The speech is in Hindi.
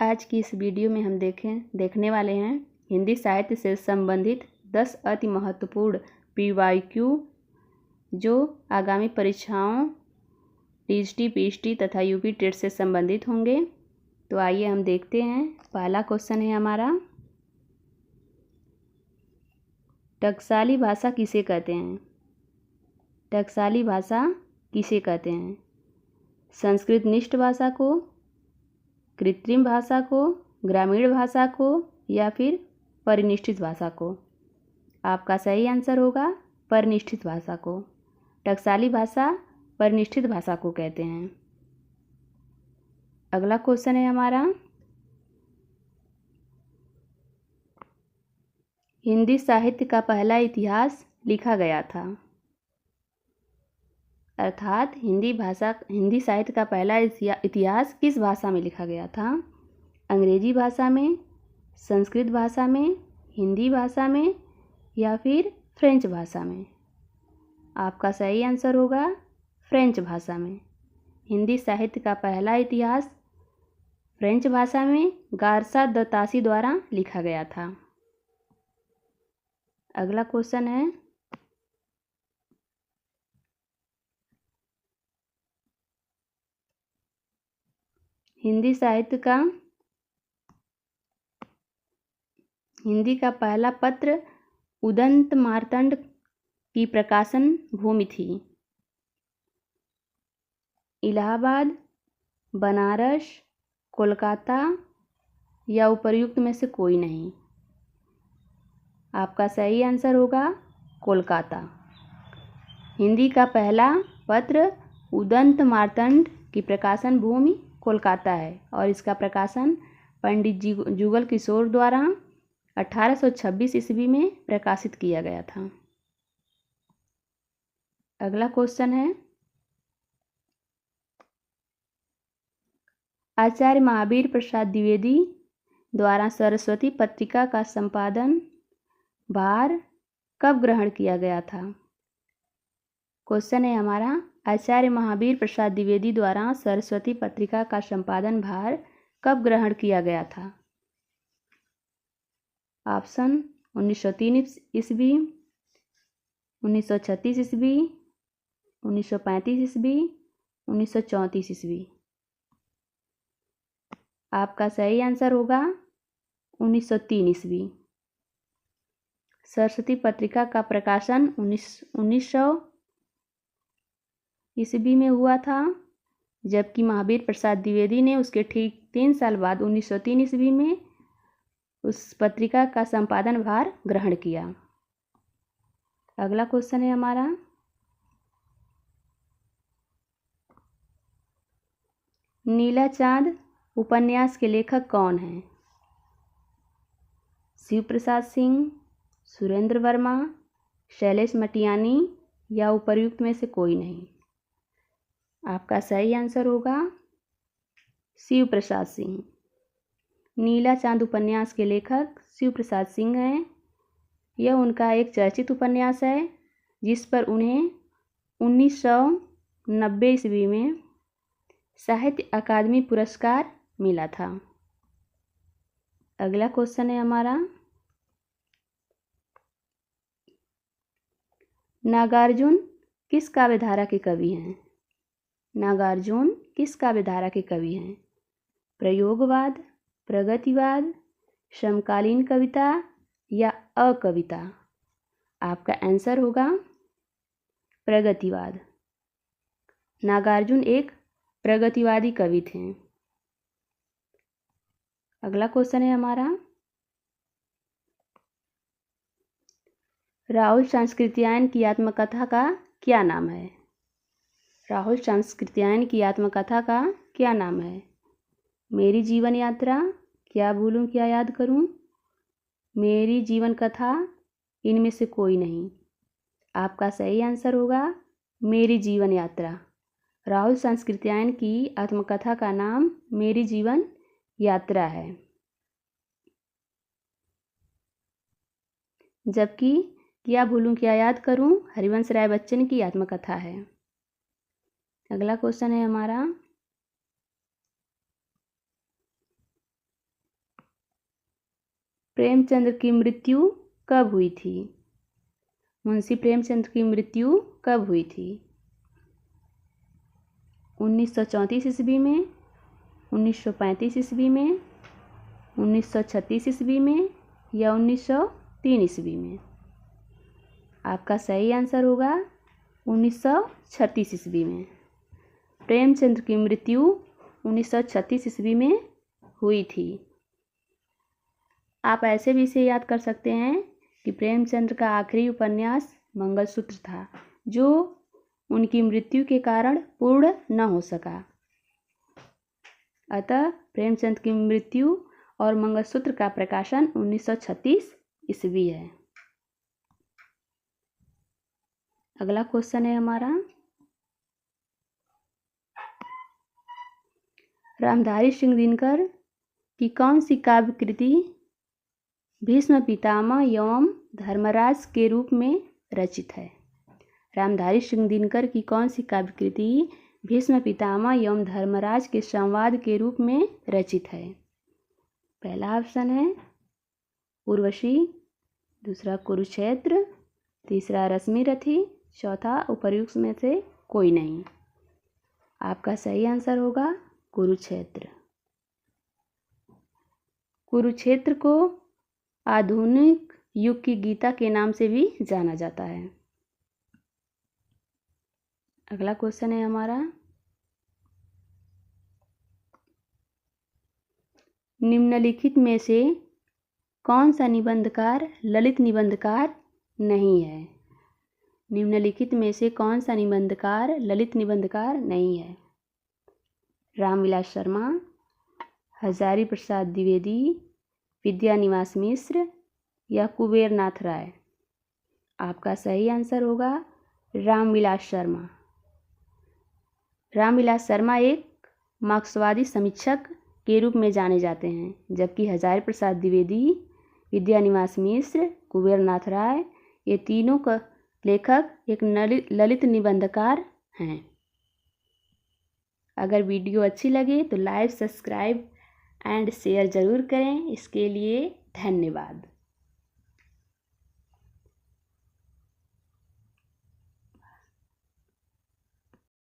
आज की इस वीडियो में हम देखने वाले हैं हिंदी साहित्य से संबंधित 10 अति महत्वपूर्ण PYQ जो आगामी परीक्षाओं टीजीटी, पीएचडी तथा यूपी टेट से संबंधित होंगे। तो आइए हम देखते हैं। पहला क्वेश्चन है हमारा, टकसाली भाषा किसे कहते हैं? टकसाली भाषा किसे कहते हैं? संस्कृतनिष्ठ भाषा को, कृत्रिम भाषा को, ग्रामीण भाषा को या फिर परिनिष्ठित भाषा को? आपका सही आंसर होगा परिनिष्ठित भाषा को। टकसाली भाषा परिनिष्ठित भाषा को कहते हैं। अगला क्वेश्चन है हमारा, हिंदी साहित्य का पहला इतिहास लिखा गया था। अर्थात हिंदी साहित्य का पहला इतिहास किस भाषा में लिखा गया था? अंग्रेजी भाषा में, संस्कृत भाषा में, हिंदी भाषा में या फिर फ्रेंच भाषा में? आपका सही आंसर होगा फ्रेंच भाषा में। हिंदी साहित्य का पहला इतिहास फ्रेंच भाषा में गारसा द तासी द्वारा लिखा गया था। अगला क्वेश्चन है, हिंदी का पहला पत्र उदंत मार्तंड की प्रकाशन भूमि थी। इलाहाबाद, बनारस, कोलकाता या उपर्युक्त में से कोई नहीं? आपका सही आंसर होगा कोलकाता। हिंदी का पहला पत्र उदंत मार्तंड की प्रकाशन भूमि कोलकाता है और इसका प्रकाशन पंडित जुगल किशोर द्वारा 1826 ईस्वी में प्रकाशित किया गया था। अगला क्वेश्चन है, आचार्य महावीर प्रसाद द्विवेदी द्वारा सरस्वती पत्रिका का संपादन भार कब ग्रहण किया गया था? क्वेश्चन है हमारा, आचार्य महावीर प्रसाद द्विवेदी द्वारा सरस्वती पत्रिका का संपादन भार कब ग्रहण किया गया था? ऑप्शन 1903 ईस्वी, 1936 ईस्वी, 1935 ईस्वी, 1934 ईस्वी? आपका सही आंसर होगा 1903 ईस्वी। सरस्वती पत्रिका का प्रकाशन 1900 ईस्वी में हुआ था, जबकि महावीर प्रसाद द्विवेदी ने उसके ठीक 3 साल बाद 1903 ईस्वी में उस पत्रिका का संपादन भार ग्रहण किया। अगला क्वेश्चन है हमारा, नीला चांद उपन्यास के लेखक कौन हैं? शिव प्रसाद सिंह, सुरेंद्र वर्मा, शैलेश मटियानी या उपर्युक्त में से कोई नहीं? आपका सही आंसर होगा शिव प्रसाद सिंह। नीला चांद उपन्यास के लेखक शिव प्रसाद सिंह हैं। यह उनका एक चर्चित उपन्यास है जिस पर उन्हें 1990 ईस्वी में साहित्य अकादमी पुरस्कार मिला था। अगला क्वेश्चन है हमारा, नागार्जुन किस काव्यधारा के कवि हैं? नागार्जुन किस काव्यधारा के कवि हैं? प्रयोगवाद, प्रगतिवाद, समकालीन कविता या अकविता? आपका आंसर होगा प्रगतिवाद। नागार्जुन एक प्रगतिवादी कवि थे। अगला क्वेश्चन है हमारा, राहुल सांस्कृत्यायन की आत्मकथा का क्या नाम है? राहुल सांस्कृत्यायन की आत्मकथा का क्या नाम है? मेरी जीवन यात्रा, क्या भूलूं क्या याद करूं, मेरी जीवन कथा, इनमें से कोई नहीं? आपका सही आंसर होगा मेरी जीवन यात्रा। राहुल सांस्कृत्यायन की आत्मकथा का नाम मेरी जीवन यात्रा है, जबकि क्या भूलूं क्या याद करूं हरिवंश राय बच्चन की आत्मकथा है। अगला क्वेश्चन है हमारा, प्रेमचंद की मृत्यु कब हुई थी? मुंशी प्रेमचंद की मृत्यु कब हुई थी? 1934 ईस्वी में, 1935 ईस्वी में, 1936 ईस्वी में या 1903 ईस्वी में? आपका सही आंसर होगा 1936 ईस्वी में। प्रेमचंद की मृत्यु 1936 ईस्वी में हुई थी। आप ऐसे भी इसे याद कर सकते हैं कि प्रेमचंद का आखिरी उपन्यास मंगलसूत्र था, जो उनकी मृत्यु के कारण पूर्ण न हो सका। अतः प्रेमचंद की मृत्यु और मंगलसूत्र का प्रकाशन 1936 ईस्वी है। अगला क्वेश्चन है हमारा, रामधारी सिंह दिनकर की कौन सी काव्य कृति भीष्म पितामह एवं धर्मराज के रूप में रचित है? रामधारी सिंह दिनकर की कौन सी काव्य कृति भीष्म पितामह एवं धर्मराज के संवाद के रूप में रचित है? पहला ऑप्शन है उर्वशी, दूसरा कुरुक्षेत्र, तीसरा रश्मिरथी, चौथा उपर्युक्त में से कोई नहीं। आपका सही आंसर होगा कुरुक्षेत्र। कुरुक्षेत्र को आधुनिक युग की गीता के नाम से भी जाना जाता है। अगला क्वेश्चन है हमारा, निम्नलिखित में से कौन सा निबंधकार ललित निबंधकार नहीं है? निम्नलिखित में से कौन सा निबंधकार ललित निबंधकार नहीं है? रामविलास शर्मा, हजारी प्रसाद द्विवेदी, विद्यानिवास मिश्र या कुबेरनाथ राय? आपका सही आंसर होगा रामविलास शर्मा। रामविलास शर्मा एक मार्क्सवादी समीक्षक के रूप में जाने जाते हैं, जबकि हजारी प्रसाद द्विवेदी, विद्यानिवास मिश्र, कुबेरनाथ राय ये तीनों का लेखक एक ललित निबंधकार हैं। अगर वीडियो अच्छी लगे तो लाइक, सब्सक्राइब एंड शेयर ज़रूर करें। इसके लिए धन्यवाद।